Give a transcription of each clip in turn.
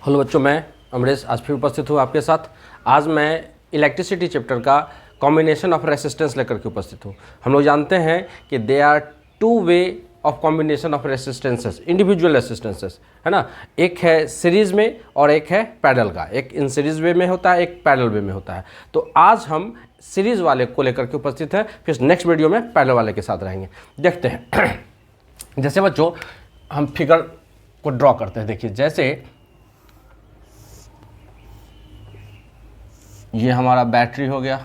Hello बच्चों, मैं अमरेश आज फिर उपस्थित हूँ आपके साथ। आज मैं इलेक्ट्रिसिटी चैप्टर का कॉम्बिनेशन ऑफ रेसिस्टेंस लेकर के उपस्थित हूँ। हम लोग जानते हैं कि they are two way of combination of resistances, individual resistances, है ना। एक है सीरीज़ में और एक है पैरेलल का। एक इन सीरीज़ वे में होता है, एक पैरेलल वे में होता है। तो आज हम सीरीज़ वाले को लेकर के उपस्थित हैं, फिर नेक्स्ट वीडियो में पैरेलल वाले के साथ रहेंगे। देखते हैं जैसे बच्चों हम फिगर को ड्रॉ करते हैं। देखिए जैसे ये हमारा बैटरी हो गया,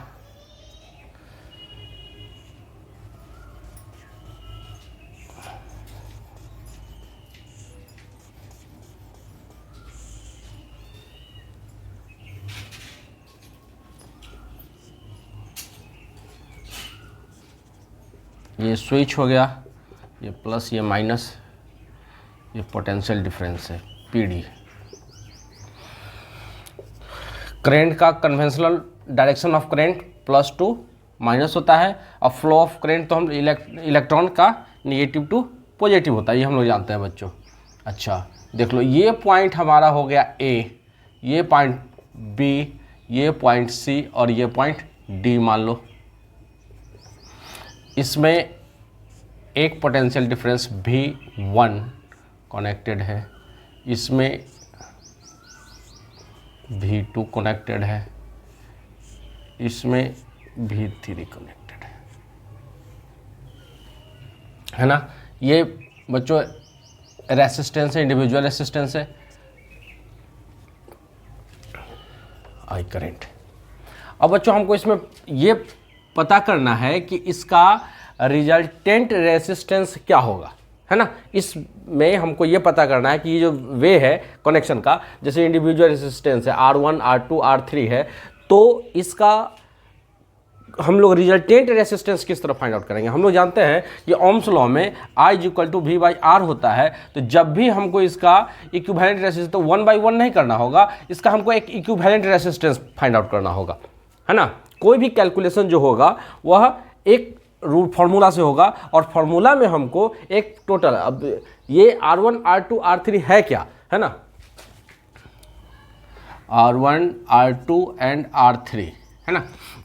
ये स्विच हो गया, ये प्लस ये माइनस, ये पोटेंशियल डिफरेंस है पीडी। करंट का conventional direction of current plus two minus होता है, और फ्लो ऑफ करंट तो हम इलेक्ट्रॉन का निगेटिव टू पॉजिटिव होता है, ये हम लोग जानते हैं बच्चों। अच्छा देख लो, ये पॉइंट हमारा हो गया ए, ये पॉइंट बी, ये पॉइंट सी और ये पॉइंट डी मान लो। इसमें एक पोटेंशियल डिफरेंस V1 कनेक्टेड है, इसमें V2 कनेक्टेड है, इसमें V3 कनेक्टेड है ना। ये बच्चों रेसिस्टेंस है, इंडिविजुअल रेसिस्टेंस है, आई करंट। अब बच्चों हमको इसमें ये पता करना है कि इसका रिजल्टेंट रेसिस्टेंस क्या होगा, है ना। इसमें हमको ये पता करना है कि ये जो वे है कनेक्शन का, जैसे इंडिविजुअल रेसिस्टेंस है R1, R2, R3 है, तो इसका हम लोग रिजल्टेंट रेसिस्टेंस किस तरह फाइंड आउट करेंगे। हम लोग जानते हैं कि ओम्स लॉ में I = V/R होता है। तो जब भी हमको इसका इक्विवेलेंट रेसिस्टेंस तो 1/1 नहीं करना होगा, इसका हमको एक इक्विवेलेंट रेसिस्टेंस फाइंड आउट करना होगा, है ना। कोई भी कैलकुलेशन जो होगा वह एक रूल फार्मूला से होगा, और फार्मूला में हमको एक टोटल, अब ये R1, R2, R3 है क्या, है ना, R1, R2 एंड R3, है ना,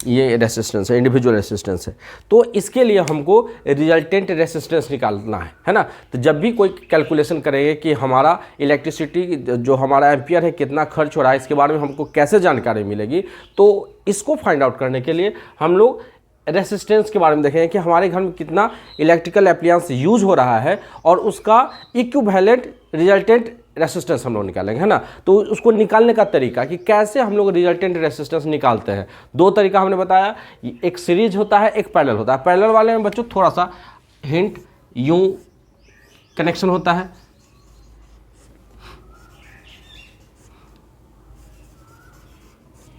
ये रेसिस्टेंस है, इंडिविजुअल रेसिस्टेंस है। तो इसके लिए हमको रिजल्टेंट रेसिस्टेंस निकालना है ना। तो जब भी कोई कैलकुलेशन करेंगे कि हमारा इलेक्ट्रिसिटी जो हमारा एम्पियर है कितना खर्च हो रहा है, इसके बारे में हमको कैसे जानकारी मिलेगी, तो इसको फाइंड आउट करने के लिए हम लोग रेसिस्टेंस के बारे में देखेंगे कि हमारे घर में कितना इलेक्ट्रिकल एप्लायंस यूज हो रहा है, और उसका इक्विवेलेंट रिजल्टेंट रेसिस्टेंस हम लोग निकालेंगे, है ना। तो उसको निकालने का तरीका कि कैसे हम लोग रिजल्टेंट रेसिस्टेंस निकालते हैं, दो तरीका हमने बताया। एक सीरीज होता है, एक पैरेलल होता है। पैरेलल वाले में बच्चों थोड़ा सा हिंट, यूं कनेक्शन होता है,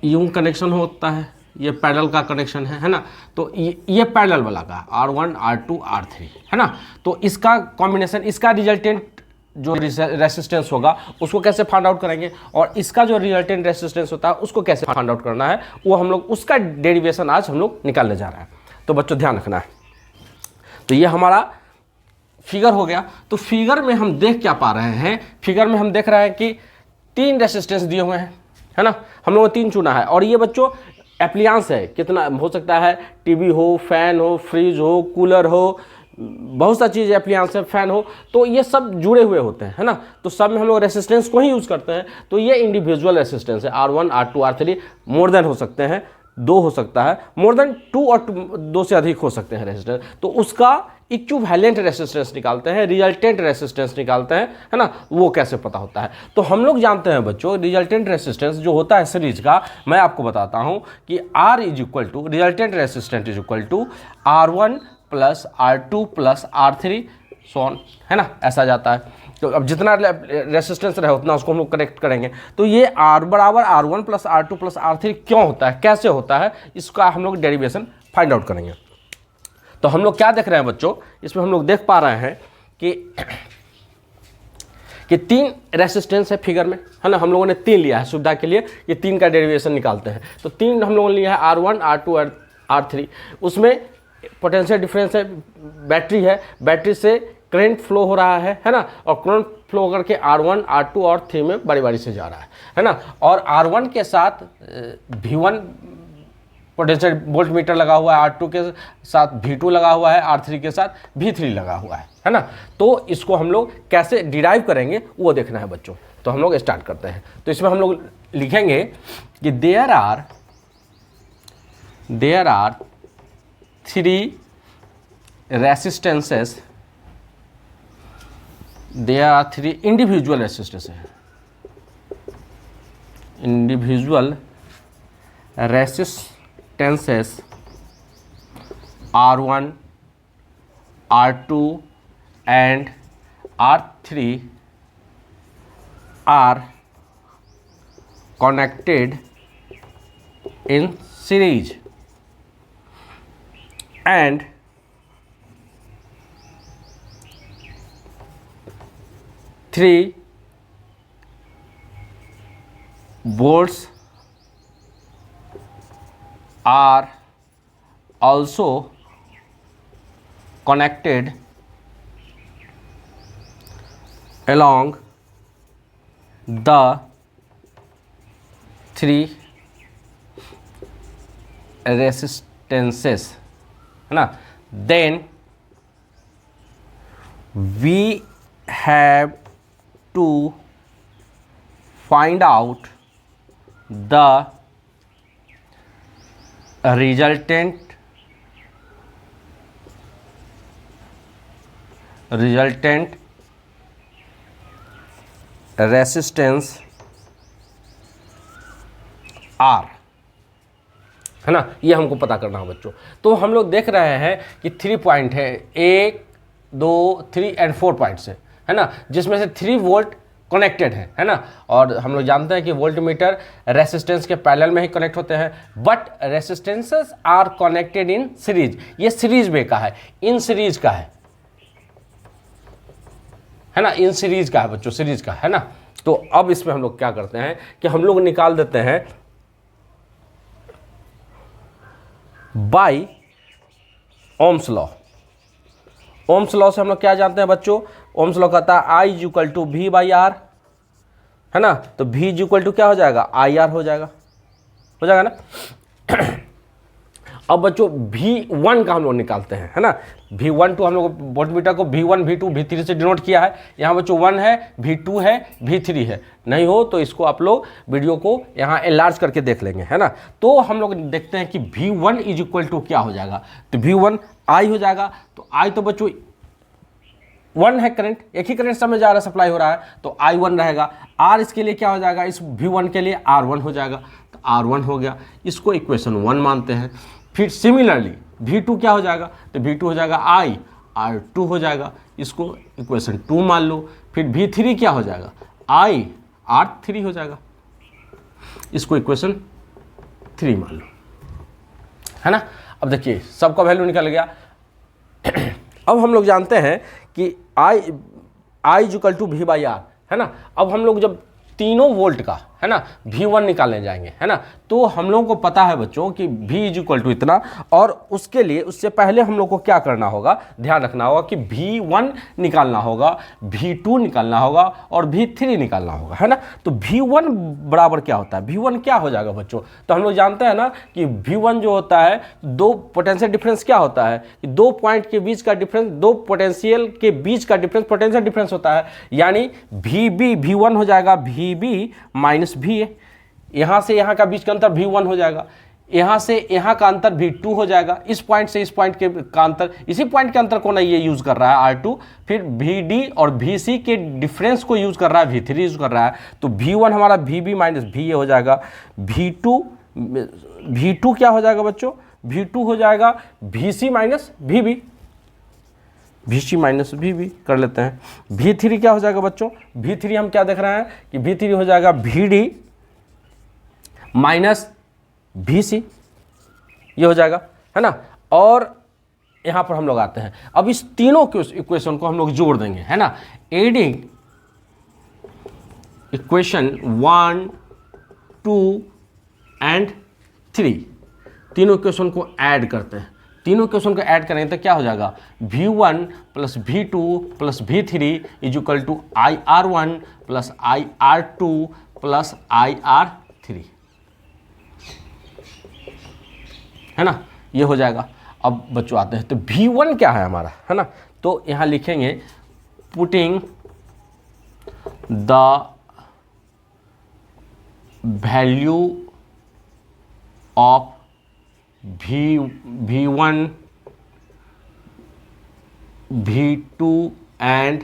यूं कनेक्शन होता है, ये पैरेलल का कनेक्शन है ना। तो ये पैरेलल वाला का R1, R2, R3, है ना। तो इसका कॉम्बिनेशन, इसका रिजल्टेंट जो रेसिस्टेंस होगा उसको कैसे फाइंड आउट करेंगे, और इसका जो रिजल्टेंट रेसिस्टेंस होता है उसको कैसे फाइंड आउट करना है, वो हम लोग उसका डेरिवेशन आज हम लोग निकालने जा रहे हैं। तो बच्चों ध्यान रखना है। तो ये हमारा फिगर हो गया। तो फिगर में हम देख क्या पा रहे हैं, फिगर में हम देख रहे हैं कि 3 रेसिस्टेंस दिए हुए हैं, है ना। हम लोगों ने 3 चुना है, और ये बच्चों एप्लायंस है, कितना हो सकता है, टीवी हो, फैन हो, फ्रिज हो, कूलर हो, बहुत सा चीज़ एप्लायंस है, फैन हो, तो ये सब जुड़े हुए होते हैं, है ना। तो सब में हम लोग रेसिस्टेंस को ही यूज़ करते हैं। तो ये इंडिविजुअल रेसिस्टेंस है, R1, R2, R3, more than हो सकते हैं, 2 हो सकता है, मोर देन 2 और 2 से अधिक हो सकते हैं रेसिस्टेंस। तो उसका इक्विवेलेंट रेसिस्टेंस निकालते हैं, रिजल्टेंट रेसिस्टेंस निकालते हैं, है ना। वो कैसे पता होता है, तो हम लोग जानते हैं बच्चों, रिजल्टेंट रेसिस्टेंस जो होता है सीरीज का, मैं आपको बताता हूं कि R = resultant resistance = R1 + R2 + R3 सोन, है ना, ऐसा जाता है। तो अब जितना रेसिस्टेंस रहे उतना उसको हम लोग कनेक्ट करेंगे। तो ये R = R1 + R2 + R3 क्यों होता है, कैसे होता है, इसका हम लोग डेरिवेशन फाइंड आउट करेंगे। तो हम लोग क्या देख रहे हैं बच्चों, इसमें हम लोग देख पा रहे हैं कि 3 रेसिस्टेंस है फिगर में, है ना। हम लोगों ने 3 लिया है सुविधा के लिए, ये 3 का डेरिवेशन निकालते हैं। तो 3 हम लोगों ने लिया है, R1, R2 और R3। उसमें पोटेंशियल डिफरेंस है, बैटरी है, बैटरी से करंट फ्लो हो रहा है ना, और करंट फ्लो करके R1 R2 और 3 में बारी बारी से जा रहा है ना, और R1 के साथ V1 पोटेंशियल वोल्ट मीटर लगा हुआ है, R2 के साथ V2 लगा हुआ है, R3 के साथ V3 लगा हुआ है ना। तो इसको हम लोग कैसे डिराइव करेंगे वो देखना है बच्चों। तो हम लोग स्टार्ट करते हैं। तो इसमें हम लोग लिखेंगे कि there are 3 resistances, there are 3 individual resistances, individual resistances R1 R2 and R3 are connected in series and three volts are also connected along the 3 resistances, है ना। Then we have to find out the resultant resistance R, है ना, ये हमको पता करना है बच्चों। तो हम लोग देख रहे हैं कि 3 पॉइंट है, 1 2 3 एंड 4 पॉइंट्स है ना, जिसमें से 3 वोल्ट कनेक्टेड है ना। और हम लोग जानते हैं कि वोल्ट मीटर रेसिस्टेंस के पैरेलल में ही कनेक्ट होते हैं, but resistances are connected in series. ये सीरीज में का है, इन सीरीज का है ना, इन सीरीज का है बच्चों, सीरीज का है ना। तो अब इसमें हम लोग क्या करते हैं कि हम लोग निकाल देते हैं by Ohm's law. Ohm's law से हम लोग क्या जानते हैं बच्चों, ओम्स लॉ कहता है I equal to V by R, है ना। तो V इक्वल टू क्या हो जाएगा, IR हो जाएगा ना। अब बच्चों V1 का हम लोग निकालते हैं, है ना। V1 हम लोग वोल्ट मीटर को V1 V2 V3 से डिनोट किया है। यहाँ बच्चों 1 है, V2 है, V3 है। नहीं हो तो इसको आप लोग वीडियो को यहाँ एनलार्ज करके देख लेंगे, है ना। तो हम लोग देखते हैं कि V1 इज इक्वल टू क्या हो जाएगा, तो V1 I हो जाएगा। तो I तो बच्चों 1 है, करंट एक ही करंट समय जा रहा है, सप्लाई हो रहा है, तो I1 रहेगा। R इसके लिए क्या हो जाएगा, इस V1 के लिए R1 हो जाएगा, तो R1 हो गया। इसको इक्वेशन 1 मानते हैं। फिर सिमिलरली V2 क्या हो जाएगा, तो V2 हो जाएगा I R2 हो जाएगा, इसको इक्वेशन 2 मान लो। फिर V3 क्या हो जाएगा, I R3 हो जाएगा, इसको इक्वेशन 3 मान लो, है ना। अब देखिए सबका वैल्यू निकल गया। अब हम लोग जानते हैं कि I equal to V by R, है ना। अब हम लोग जब तीनों वोल्ट का, है ना, V1 निकालने जाएंगे, है ना, तो हम लोगों को पता है बच्चों कि V इज इक्वल टू इतना, और उसके लिए उससे पहले हम लोग को क्या करना होगा, ध्यान रखना होगा कि V1 निकालना होगा, V2 निकालना होगा और V3 निकालना होगा, है ना। तो V1 बराबर क्या होता है, V1 क्या हो जाएगा बच्चों, तो हम लोग जानते हैं ना कि V1 जो होता है, 2 पोटेंशियल डिफरेंस क्या होता है कि 2 पॉइंट के बीच का डिफरेंस, 2 पोटेंशियल के बीच का डिफरेंस पोटेंशियल डिफरेंस होता है। यानी V1 हो जाएगा VB माइनस V, यहाँ से यहाँ का बीच का अंतर V1 हो जाएगा, यहाँ से यहाँ का अंतर V2 हो जाएगा, इस पॉइंट से इस पॉइंट के का अंतर, इसी पॉइंट के अंतर को ना ये यूज़ कर रहा है R2, फिर VD और VC के डिफरेंस को यूज़ कर रहा है, V3 यूज़ कर रहा है। तो V1 हमारा VB माइनस V हो जाएगा, V2 क्या हो जाएगा बच्चों, V2 हो जाएगा VC minus VB, VC minus VB कर लेते हैं। V3 क्या हो जाएगा बच्चों, V3 हम क्या देख रहे हैं कि V3 हो जाएगा VD माइनस VC, ये हो जाएगा, है ना। और यहाँ पर हम लोग आते हैं, अब इस तीनों के इक्वेशन को हम लोग जोड़ देंगे, है ना। एडिंग इक्वेशन 1 2 एंड 3, तीनों इक्वेशन को ऐड करते हैं, तीनों क्वेश्चन को ऐड करेंगे तो क्या हो जाएगा, V1 plus V2 plus V3 is equal to IR1 plus IR2 plus IR3, है ना, ये हो जाएगा। अब बच्चों आते हैं तो V1 क्या है हमारा, है ना, तो यहाँ लिखेंगे putting the value of V1 V2 and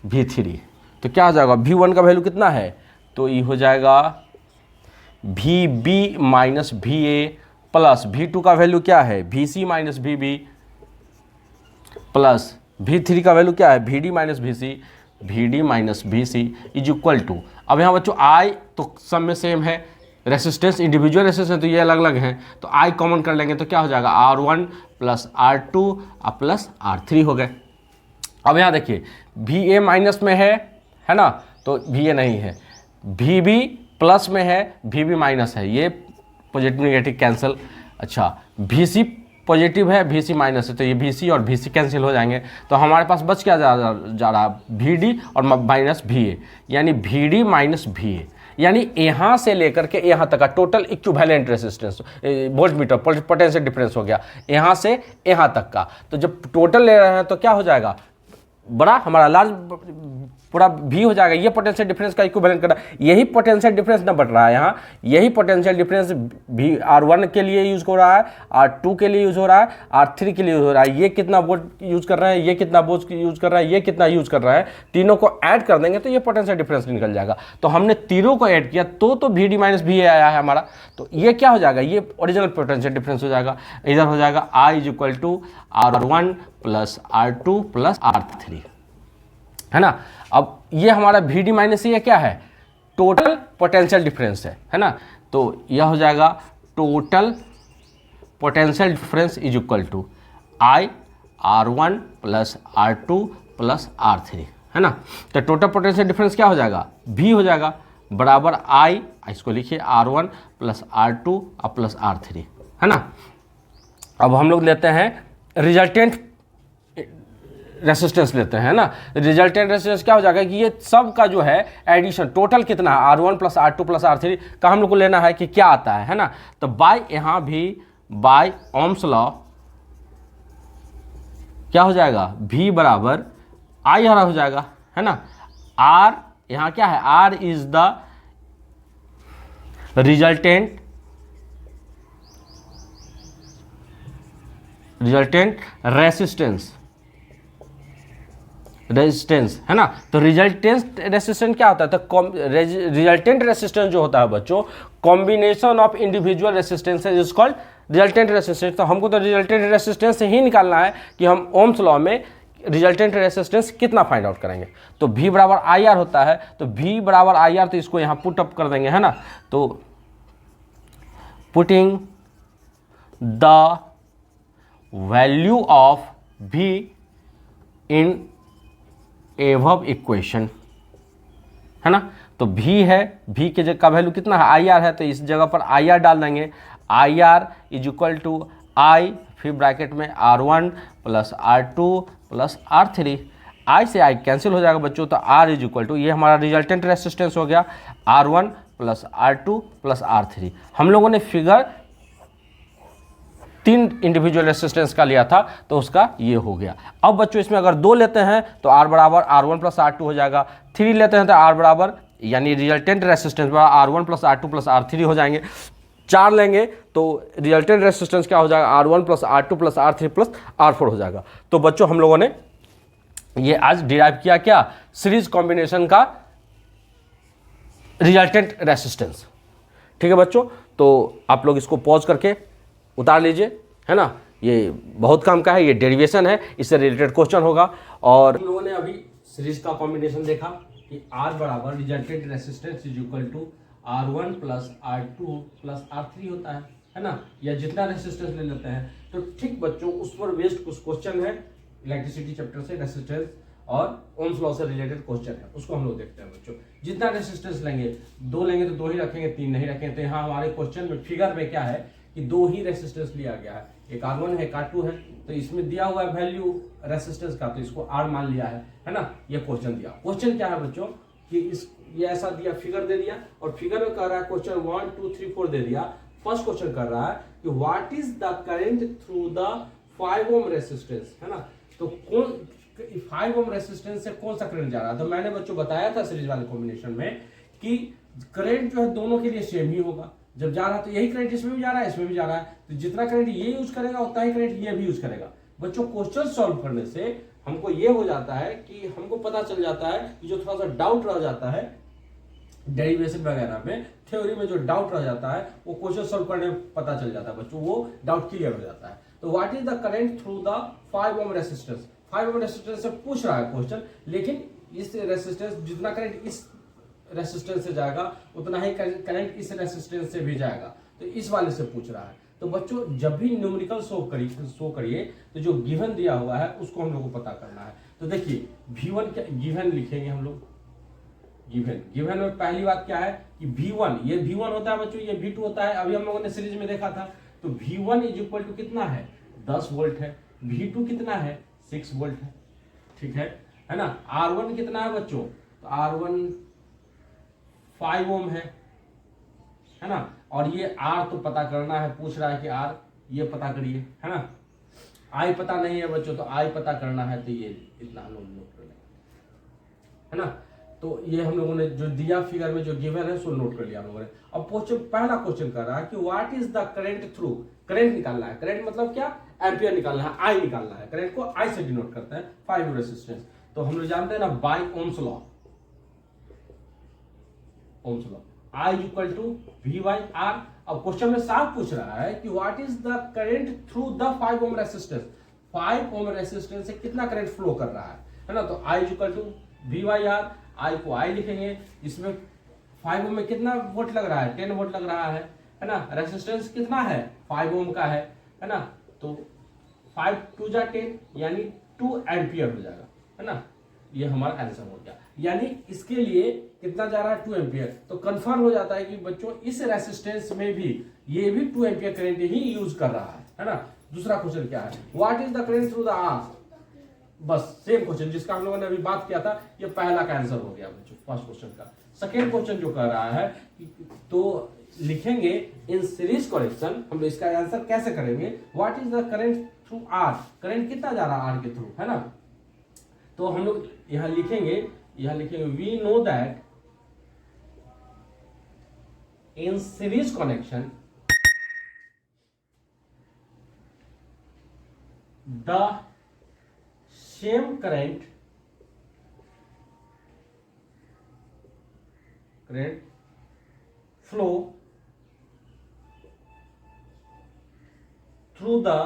V3, तो क्या हो जाएगा, V1 का वैल्यू कितना है, तो ये हो जाएगा VB minus VA plus V2 का वैल्यू क्या है, VC minus VB plus V3 का वैल्यू क्या है, VD minus VC, VD minus VC is equal to, अब यहाँ बच्चों I तो सब में सेम है, रेसिस्टेंस इंडिविजुअल रेसिस्टेंस तो ये अलग अलग हैं, तो I कॉमन कर लेंगे तो क्या हो जाएगा, R1 plus R2 plus R3 हो गए। अब यहाँ देखिए VA माइनस में है ना, तो VA नहीं है, VB प्लस में है, VB माइनस है, ये पॉजिटिव नेगेटिव कैंसिल। अच्छा VC पॉजिटिव है, VC माइनस है, तो ये VC और VC कैंसिल हो जाएंगे, तो हमारे पास बच क्या जा रहा VD और माइनस VA, यानी VD माइनस VA, यानी यहाँ से लेकर के यहाँ तक का total equivalent resistance volt meter potential difference हो गया, यहाँ से यहाँ तक का। तो जब टोटल ले रहे हैं तो क्या हो जाएगा, बड़ा हमारा लार्ज पूरा V हो जाएगा, ये पोटेंशियल डिफरेंस का इक्विवेलेंट करना, यही पोटेंशियल डिफरेंस ना बढ़ रहा है यहाँ, यही पोटेंशियल डिफरेंस R1 के लिए यूज़ हो रहा है, R2 के लिए यूज़ हो रहा है, R3 के लिए यूज़ हो रहा है, ये कितना वोल्ट यूज़ कर रहे हैं, ये कितना वोल्ट यूज़ कर रहा है, ये कितना यूज़ कर रहा है, तीनों को ऐड कर देंगे तो ये पोटेंशियल डिफरेंस निकल जाएगा। तो हमने तीनों को ऐड किया तो VD माइनस VA आया है हमारा, तो ये क्या हो जाएगा, ये ओरिजिनल पोटेंशियल डिफरेंस हो जाएगा, इधर हो जाएगा I is equal to R1 plus R2 plus R3, है ना। अब ये हमारा VD माइनस ये क्या है, टोटल पोटेंशियल डिफरेंस है ना, तो यह हो जाएगा total potential difference is equal to I R1 plus R2 plus R3, है ना। तो टोटल पोटेंशियल डिफरेंस क्या हो जाएगा, V हो जाएगा बराबर I, इसको लिखिए R1 plus R2 plus R3, है ना। अब हम लोग लेते हैं रिजल्टेंट रेसिस्टेंस लेते हैं ना, रिजल्टेंट रेसिस्टेंस क्या हो जाएगा कि ये सब का जो है एडिशन टोटल कितना है, R1 plus R2 plus R3 का हम लोग को लेना है कि क्या आता है ना। तो बाय यहाँ भी बाय ओम्स लॉ क्या हो जाएगा, V बराबर I हरा हो जाएगा, है ना। R यहाँ क्या है, R is the resultant resistance, है ना। तो रिजल्टेंट रेसिस्टेंस क्या होता है, तो रिजल्टेंट रेसिस्टेंस जो होता है बच्चों, combination of individual resistance is called resultant resistance. तो हमको तो रिजल्टेंट रेसिस्टेंस से ही निकालना है कि हम ओम्स लॉ में रिजल्टेंट रेसिस्टेंस कितना फाइंड आउट करेंगे। तो V बराबर IR होता है, तो V बराबर IR, तो इसको यहाँ पुट अप कर देंगे, है ना। तो putting the value of V in एवब equation, है ना। तो V है, V के जगह का वैल्यू कितना है, IR है, तो इस जगह पर IR डाल देंगे, IR is equal to I फिर ब्रैकेट में R1 plus R2 plus R3, I से I कैंसिल हो जाएगा बच्चों, तो R इज इक्वल टू, ये हमारा रिजल्टेंट रेसिस्टेंस हो गया R1 plus R2 plus R3। हम लोगों ने फिगर 3 इंडिविजुअल रेसिस्टेंस का लिया था, तो उसका ये हो गया। अब बच्चों इसमें अगर 2 लेते हैं तो R बराबर R1 प्लस R2 हो जाएगा, 3 लेते हैं तो R बराबर यानी रिजल्टेंट रेसिस्टेंस बराबर R1 plus R2 plus R3 हो जाएंगे। 4 लेंगे तो रिजल्टेंट रेसिस्टेंस क्या हो जाएगा, R1 plus R2 plus R3 plus R4 हो जाएगा। तो बच्चों हम लोगों ने ये आज डिराइव किया क्या, सीरीज कॉम्बिनेशन का रिजल्टेंट रेसिस्टेंस। ठीक है बच्चों, तो आप लोग इसको पॉज करके उतार लीजिए, है ना। ये बहुत काम का है, ये डेरिवेशन है, इससे रिलेटेड क्वेश्चन होगा। और हम लोगों ने अभी सीरीज का कॉम्बिनेशन देखा कि R बराबर resultant resistance is equal to R1 plus R2 plus R3 होता है ना, या जितना रेसिस्टेंस ले लेते हैं। तो ठीक बच्चों, उस पर बेस्ड कुछ क्वेश्चन है इलेक्ट्रिसिटी चैप्टर से, रेसिस्टेंस और ओम्स लॉ से रिलेटेड क्वेश्चन है, उसको हम लोग देखते हैं बच्चों। जितना रेसिस्टेंस लेंगे, 2 लेंगे तो 2 ही रखेंगे, 3 नहीं रखेंगे। तो यहाँ हमारे क्वेश्चन में फिगर में क्या है कि दो ही रेसिस्टेंस लिया गया है, एक R1 है एक R2 है, तो इसमें दिया हुआ है वैल्यू रेसिस्टेंस का, तो इसको R मान लिया है ना। ये क्वेश्चन दिया, क्वेश्चन क्या है बच्चों कि ये ऐसा दिया, फिगर दे दिया, और फिगर में कह रहा है क्वेश्चन 1 2 3 4 दे दिया। फर्स्ट क्वेश्चन कर रहा है कि what is the current through the 5 ohm resistance, है ना। तो कौन 5 ओम रेसिस्टेंस से कौन सा करंट जा रहा है, तो मैंने बच्चों बताया था सीरीज वाले कॉम्बिनेशन में कि करंट जो है दोनों के लिए सेम ही होगा, जब जा रहा है तो यही करंट इसमें भी जा रहा है इसमें भी जा रहा है, तो जितना करंट ये यूज करेगा उतना ही करंट ये भी यूज करेगा। बच्चों क्वेश्चन सॉल्व करने से हमको ये हो जाता है कि हमको पता चल जाता है कि जो थोड़ा सा डाउट रह जाता है डेरिवेशन वगैरह में, थ्योरी में जो डाउट रह जाता है वो क्वेश्चन सॉल्व करने में पता चल जाता है बच्चों, वो डाउट क्लियर हो जाता है। तो what is the current through the 5 ohm resistance, 5 ohm resistance से पूछ रहा है क्वेश्चन, लेकिन इस रेसिस्टेंस जितना करंट इस रेसिस्टेंस से जाएगा उतना ही करंट इस रेसिस्टेंस से भी जाएगा, तो इस वाले से पूछ रहा है। तो बच्चों जब भी न्यूमेरिकल शो करिए तो जो गिवन दिया हुआ है उसको हम लोग को पता करना है। तो देखिए V1 क्या गिवन लिखेंगे हम लोग, गिवन में पहली बात क्या है कि V1, ये V1 होता है बच्चों, ये V2 होता है, अभी हम लोगों ने सीरीज में देखा था। तो V1 इज इक्वल टू कितना है 10 वोल्ट है, V2 कितना है 6 वोल्ट है, ठीक है ना। R1 कितना है बच्चों, तो R1 5 ओम है ना, और ये R तो पता करना है, पूछ रहा है कि R ये पता करिए, है ना। I पता नहीं है बच्चों, तो I पता करना है, तो ये इतना हम लोग नोट कर लेंगे, है ना। तो ये हम लोगों ने जो दिया फिगर में जो गिवन है उसको नोट कर लिया हम लोगों ने। अब पहला क्वेश्चन कर रहा है कि what is the current through, current निकालना है, करंट मतलब क्या एम्पियर निकालना है, आई निकालना है, करंट को आई से डिनोट करते हैं 5 ओम रेसिस्टेंस। तो हम लोग जानते हैं ना by Ohm's law, Ohm's law I equal to V by R। अब क्वेश्चन में साफ पूछ रहा है कि what is the current through the 5 ohm resistance, 5 ohm resistance से कितना करंट फ्लो कर रहा है ना। तो I equal to V by R, I को I लिखेंगे, इसमें 5 ओम में कितना वोल्ट लग रहा है 10 वोल्ट लग रहा है ना। रेसिस्टेंस कितना है 5 ओम का है ना, तो 5 2 जा 10 यानी 2 एम्पियर हो जाएगा, है ना। ये हमारा आंसर हो गया, यानी इसके लिए कितना जा रहा है 2 एम्पियर। तो कंफर्म हो जाता है कि बच्चों इस रेसिस्टेंस में भी ये भी 2 एम्पियर करंट ही यूज कर रहा है ना। दूसरा क्वेश्चन क्या है, what is the current through the R, बस सेम क्वेश्चन जिसका हम लोगों ने अभी बात किया था, ये पहला का आंसर हो गया बच्चों फर्स्ट क्वेश्चन का। सेकेंड क्वेश्चन जो कर रहा है तो लिखेंगे इन सीरीज कनेक्शन, हम लोग इसका आंसर कैसे करेंगे, what is the current through R, current कितना जा रहा है R के थ्रू, है ना। तो हम लोग यहां लिखेंगे we know that in series connection the same current flow through the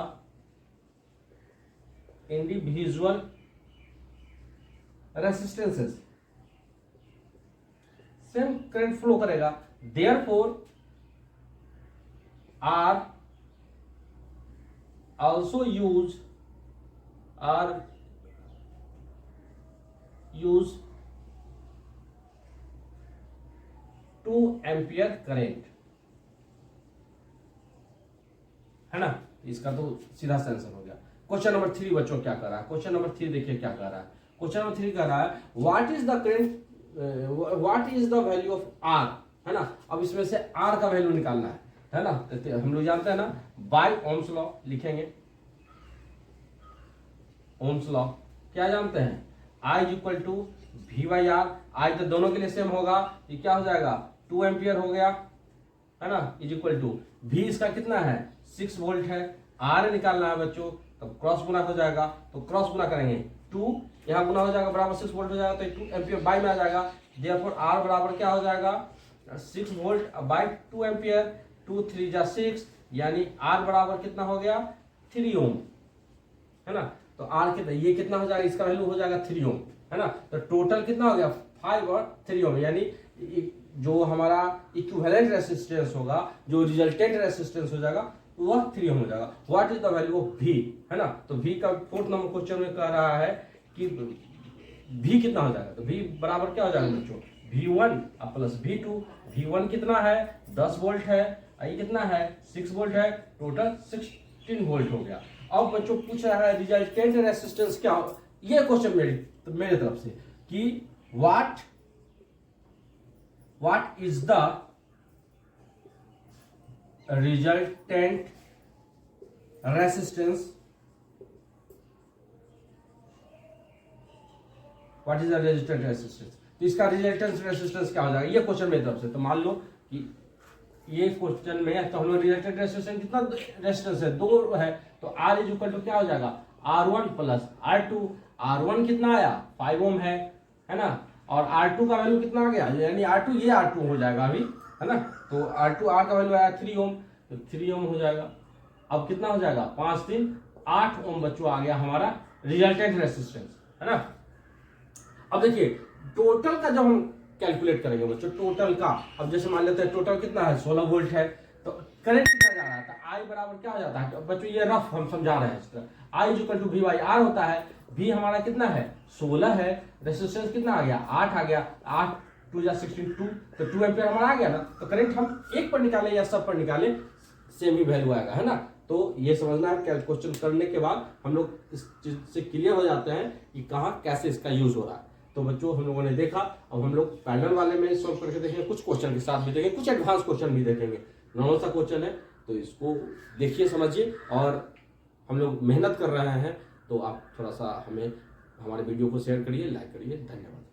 individual resistances, same current flow करेगा, therefore are also use 2 ampere current, है ना। इसका तो सीधा सा आंसर हो गया। क्वेश्चन नंबर 3 बच्चों क्या कर रहा है, क्वेश्चन नंबर 3 देखिए क्या कर रहा है। क्वेश्चन नंबर 3 कर रहा है what is the current, what is the value of R, है ना। अब इसमें से R का वैल्यू निकालना है ना। तो हम लोग जानते हैं ना बाय ओम्स लॉ लिखेंगे, ओम्स लॉ क्या जानते हैं, I equal to V by R, I तो दोनों के लिए सेम होगा, ये क्या हो जाएगा 2 एम्पियर हो गया, है ना, इज इक्वल टू V इसका कितना है 6 वोल्ट है, R निकालना है बच्चों, तब क्रॉस गुना हो जाएगा, तो क्रॉस गुना करेंगे 2 यहाँ गुना हो जाएगा बराबर 6 वोल्ट हो जाएगा, तो 2 एम्पियर बाय में आ जाएगा, देयरफॉर R बराबर क्या हो जाएगा 6 वोल्ट बाय 2 एम्पियर, 2 3 जा 6 यानी R बराबर कितना हो गया 3 ओम, है ना। तो R के ये कितना हो जाएगा, इसका वैल्यू हो जाएगा 3 ओम, है ना। तो टोटल कितना हो गया 5 और 3 ओम, यानी जो हमारा इक्विवेलेंट रेसिस्टेंस होगा, जो रिजल्टेंट रेसिस्टेंस हो जाएगा वह 3 ओम हो जाएगा। What is the value of V, है ना। तो V का 4th नंबर क्वेश्चन में कह रहा है कि V कितना हो जाएगा, तो V बराबर क्या हो जाएगा बच्चों V1 प्लस V2, V1 कितना है 10 वोल्ट है, ये कितना है 6 वोल्ट है, टोटल 16 वोल्ट हो गया। अब बच्चों पूछ रहा है रिजल्टेंट रेसिस्टेंस क्या हो, ये क्वेश्चन मेरे तरफ से कि what is the resultant resistance, what is the resultant resistance, तो इसका रिजल्टेंट रेसिस्टेंस क्या हो जाएगा, ये क्वेश्चन मेरी तरफ से। तो मान लो कि ये क्वेश्चन में है तो हम लोग रिजल्टेंट रेसिस्टेंस कितना रेसिस्टेंस है 2 है, तो R इज इक्वल टू क्या हो जाएगा R1 प्लस R2। R1 कितना आया 5 ओम है ना, और R2 का वैल्यू कितना आ गया, यानी R2 ये R2 हो जाएगा अभी, है ना। तो R2 R का वैल्यू आया 3 ओम, तो 3 ओम हो जाएगा। अब कितना हो जाएगा 5 3 8 ओम बच्चों आ गया हमारा रिजल्टेंट रेसिस्टेंस, है ना। अब देखिए टोटल का जब हम कैलकुलेट करेंगे बच्चों, टोटल का, अब जैसे मान लेते हैं टोटल कितना है 16 वोल्ट है, तो करंट कितना जा रहा था I बराबर क्या हो जाता है बच्चों, ये रफ हम समझा रहे हैं इस तरह, I is equal to V by R होता है। V हमारा कितना है 16 है, रेसिस्टेंस कितना आ गया 8 आ गया, 8 2 जा 16 2, तो 2 एम्पियर हमारा आ गया ना। तो करंट हम एक पर निकाले या सब पर निकाले सेम ही वैल्यू आएगा, है ना। तो ये समझना है, क्वेश्चन करने के बाद हम लोग इस चीज से क्लियर हो जाते हैं कि कहाँ कैसे इसका यूज हो रहा है। तो बच्चों हम लोगों ने देखा, अब हम लोग पैरेलल वाले में सॉल्व करके देखेंगे, कुछ क्वेश्चन के साथ भी देखेंगे, कुछ एडवांस क्वेश्चन भी देखेंगे। नॉर्मल सा क्वेश्चन है तो इसको देखिए समझिए, और हम लोग मेहनत कर रहे हैं, तो आप थोड़ा सा हमें हमारे वीडियो को शेयर करिए, लाइक करिए। धन्यवाद।